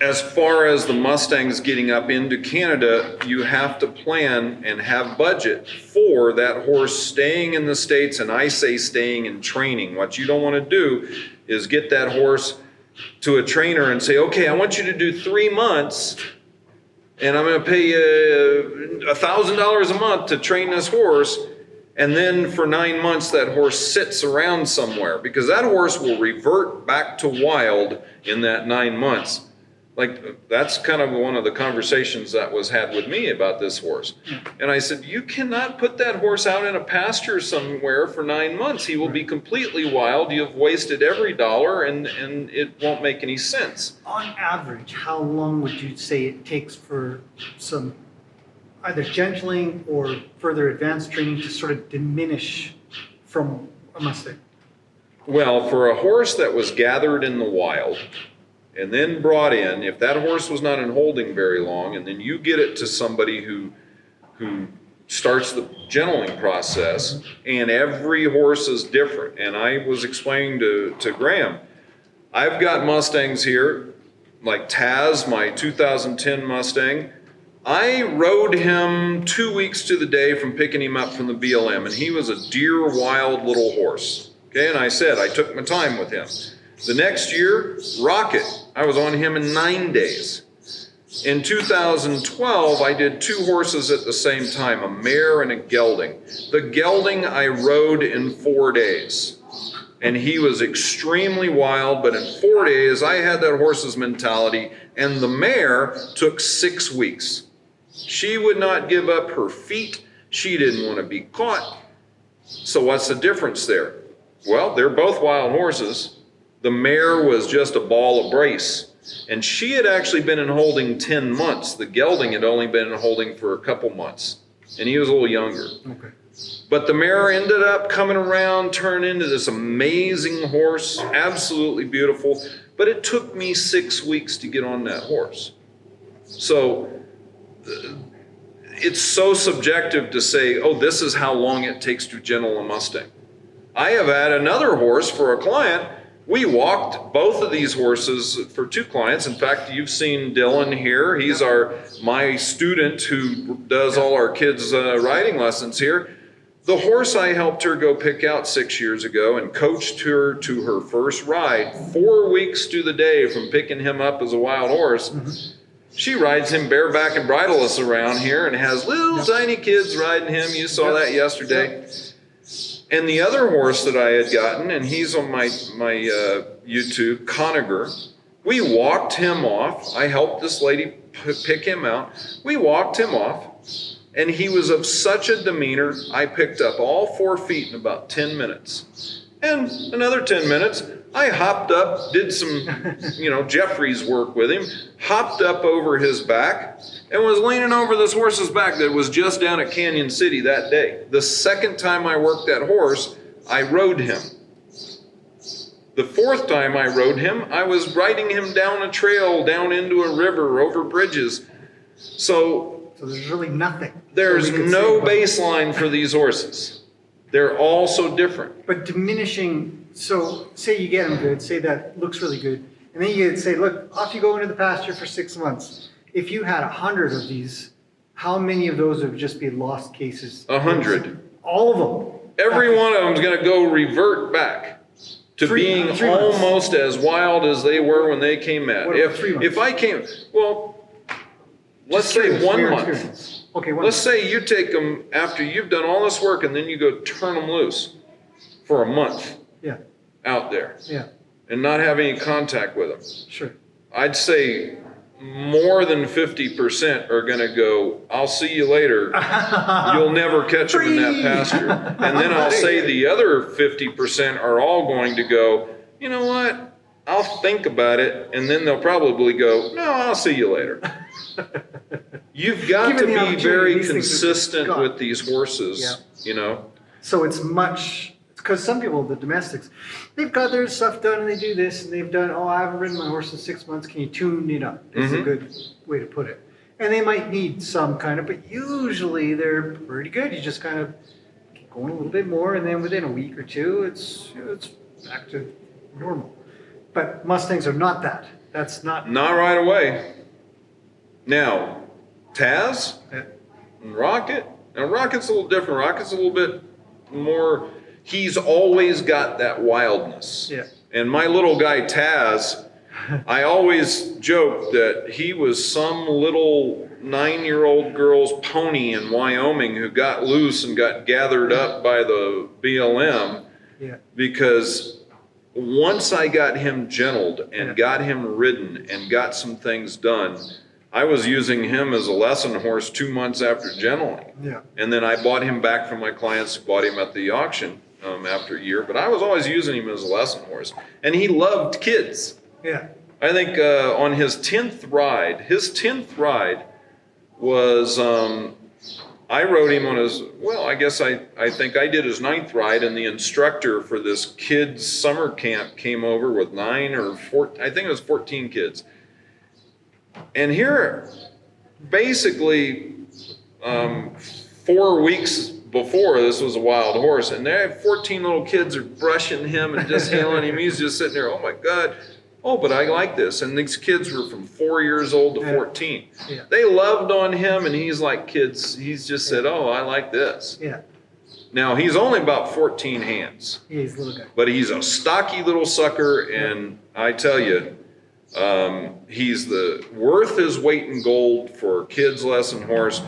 as far as the Mustangs getting up into Canada, you have to plan and have budget for that horse staying in the States, and I say staying in training. What you don't want to do is get that horse to a trainer and say, okay, I want you to do 3 months, and I'm going to pay you $1,000 a month to train this horse, and then for 9 months that horse sits around somewhere, because that horse will revert back to wild in that 9 months. Like, that's kind of one of the conversations that was had with me about this horse. And I said, you cannot put that horse out in a pasture somewhere for 9 months. He will be completely wild. You've wasted every dollar, and it won't make any sense. On average, how long would you say it takes for some either gentling or further advanced training to sort of diminish from a Mustang? Well, for a horse that was gathered in the wild and then brought in, if that horse was not in holding very long, and then you get it to somebody who starts the gentling process, and every horse is different. And I was explaining to Graham, I've got Mustangs here, like Taz, my 2010 Mustang. I rode him 2 weeks to the day from picking him up from the BLM, and he was a deer wild little horse. Okay, and I said I took my time with him. The next year, Rocket, I was on him in 9 days. In 2012, I did 2 horses at the same time, a mare and a gelding. The gelding I rode in 4 days, and he was extremely wild, but in 4 days, I had that horse's mentality, and the mare took 6 weeks. She would not give up her feet. She didn't want to be caught. So what's the difference there? Well, they're both wild horses. The mare was just a ball of brace, and she had actually been in holding 10 months. The gelding had only been in holding for a couple months, and he was a little younger. Okay. But the mare ended up coming around, turned into this amazing horse, absolutely beautiful, but it took me 6 weeks to get on that horse. So it's so subjective to say, oh, this is how long it takes to gentle a Mustang. I have had another horse for a client. We walked both of these horses for 2 clients. In fact, you've seen Dylan here. He's my student who does all our kids' riding lessons here. The horse I helped her go pick out 6 years ago and coached her to her first ride, 4 weeks to the day from picking him up as a wild horse. Mm-hmm. She rides him bareback and bridleless around here and has little tiny kids riding him. You saw that yesterday. And the other horse that I had gotten, and he's on my YouTube, Conager, we walked him off. I helped this lady pick him out. We walked him off, and he was of such a demeanor, I picked up all 4 feet in about 10 minutes. And another 10 minutes, I hopped up, did some, Jeffrey's work with him, hopped up over his back, and was leaning over this horse's back that was just down at Canyon City that day. The second time I worked that horse, I rode him. The 4th time I rode him, I was riding him down a trail, down into a river, over bridges. So there's really nothing. There's no baseline for these horses. They're all so different. But diminishing, so say you get them good, say that looks really good, and then you say, look, off you go into the pasture for 6 months. If you had 100 of these, how many of those would just be lost cases? 100. All of them. Every one of them is going to go revert back to being almost as wild as they were when they came out. If I came, well, let's say 1 month. Okay, let's say you take them after you've done all this work, and then you go turn them loose for a month. Yeah. Out there. Yeah. And not have any contact with them. Sure. I'd say more than 50% are going to go, I'll see you later. You'll never catch them in that pasture. And then I'll say the other 50% are all going to go, you know what? I'll think about it. And then they'll probably go, no, I'll see you later. You've got to be very consistent with these horses, So it's much, because some people, the domestics, they've got their stuff done and they do this and they've done, I haven't ridden my horse in 6 months. Can you tune it up? Is a good way to put it. And they might need some kind of, but usually they're pretty good. You just kind of keep going a little bit more, and then within a week or two, it's back to normal. But Mustangs are not that. That's not. Not right away. Now, Taz Yeah. and Rocket. Now, Rocket's a little different. Rocket's a little bit more, he's always got that wildness. Yeah. And my little guy, Taz, I always joke that he was some little 9-year-old girl's pony in Wyoming who got loose and got gathered up by the BLM. Yeah. Because once I got him gentled and got him ridden and got some things done, I was using him as a lesson horse 2 months after gentling. Yeah. And then I bought him back from my clients who bought him at the auction after a year. But I was always using him as a lesson horse. And he loved kids. Yeah. I think on his 10th ride was, I rode him on his, well, I guess I think I did his 9th ride, and the instructor for this kids' summer camp came over with 9 or 14, I think it was 14 kids. And here, basically, 4 weeks before, this was a wild horse, and there 14 little kids are brushing him and just hailing him. He's just sitting there, oh my God. Oh, but I like this. And these kids were from 4 years old to 14. Yeah. They loved on him, and he's like kids. He's just said, oh, I like this. Yeah. Now, he's only about 14 hands, He's a little guy. but he's a stocky little sucker, and I tell you, he's worth his weight in gold for a kid's lesson horse.